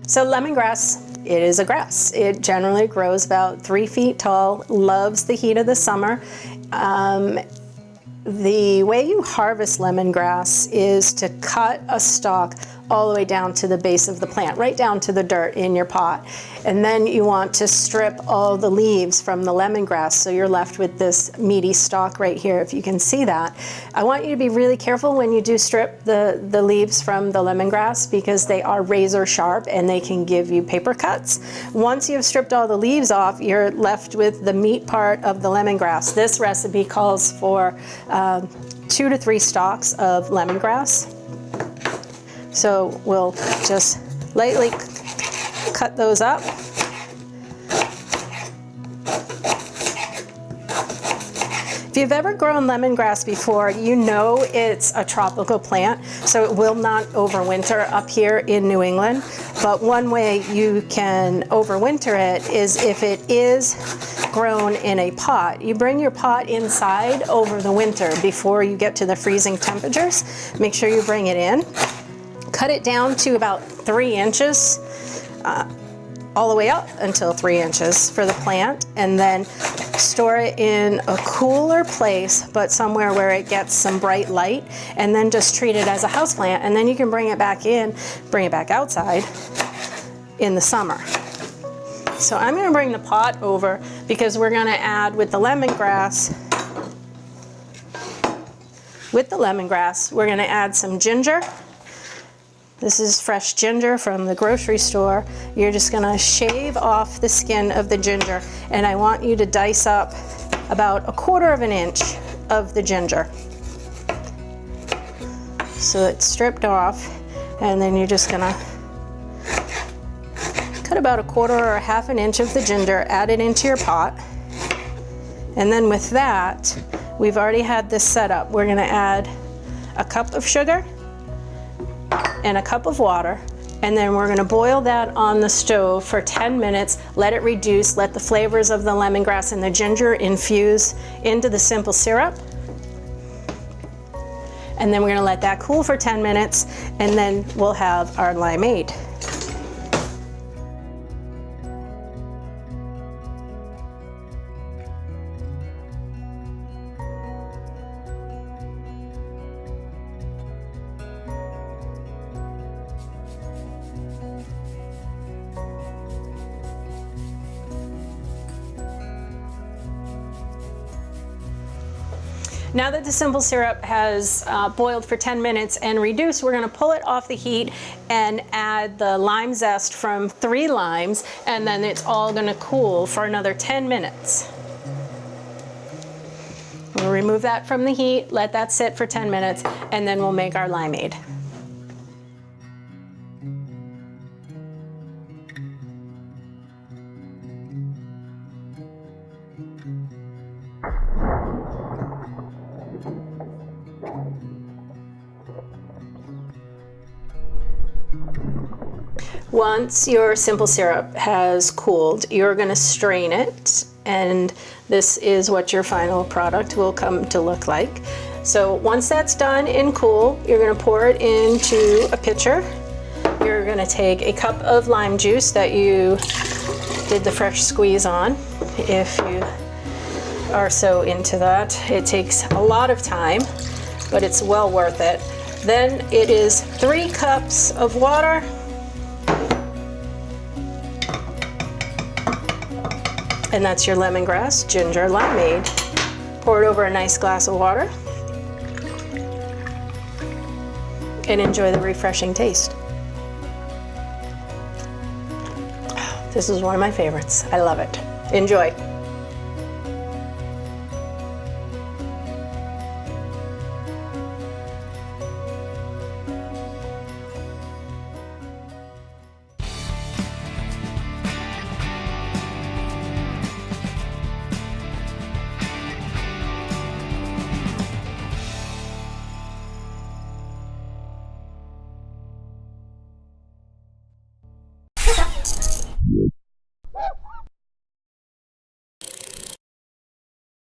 So lemongrass, it is a grass. It generally grows about 3 feet tall, loves the heat of the summer. The way you harvest lemongrass is to cut a stalk all the way down to the base of the plant, right down to the dirt in your pot. And then you want to strip all the leaves from the lemongrass, so you're left with this meaty stalk right here, if you can see that. I want you to be really careful when you do strip the leaves from the lemongrass, because they are razor sharp and they can give you paper cuts. Once you've stripped all the leaves off, you're left with the meat part of the lemongrass. This recipe calls for 2 to 3 stalks of lemongrass. So we'll just lightly cut those up. If you've ever grown lemongrass before, you know it's a tropical plant, so it will not overwinter up here in New England. But one way you can overwinter it is if it is grown in a pot. You bring your pot inside over the winter before you get to the freezing temperatures. Make sure you bring it in. Cut it down to about 3 inches, all the way up until 3 inches for the plant, and then store it in a cooler place, but somewhere where it gets some bright light, and then just treat it as a houseplant, and then you can bring it back in, bring it back outside in the summer. So I'm going to bring the pot over because we're going to add with the lemongrass, we're going to add some ginger. This is fresh ginger from the grocery store. You're just gonna shave off the skin of the ginger, and I want you to dice up about 1/4 of an inch of the ginger. So it's stripped off, and then you're just gonna cut about 1/4 or 1/2 an inch of the ginger, add it into your pot. And then with that, we've already had this set up. We're gonna add a cup of sugar and a cup of water, and then we're gonna boil that on the stove for 10 minutes, let it reduce, let the flavors of the lemongrass and the ginger infuse into the simple syrup. And then we're gonna let that cool for 10 minutes, and then we'll have our limeade. Now that the simple syrup has boiled for 10 minutes and reduced, we're gonna pull it off the heat and add the lime zest from 3 limes, and then it's all gonna cool for another 10 minutes. We'll remove that from the heat, let that sit for 10 minutes, and then we'll make our limeade. Once your simple syrup has cooled, you're going to strain it, and this is what your final product will come to look like. So once that's done and cool, you're going to pour it into a pitcher. You're going to take a cup of lime juice that you did the fresh squeeze on, if you are so into that. It takes a lot of time, but it's well worth it. Then it is 3 cups of water, and that's your lemongrass ginger limeade. Pour it over a nice glass of water and enjoy the refreshing taste. This is one of my favorites. I love it. Enjoy.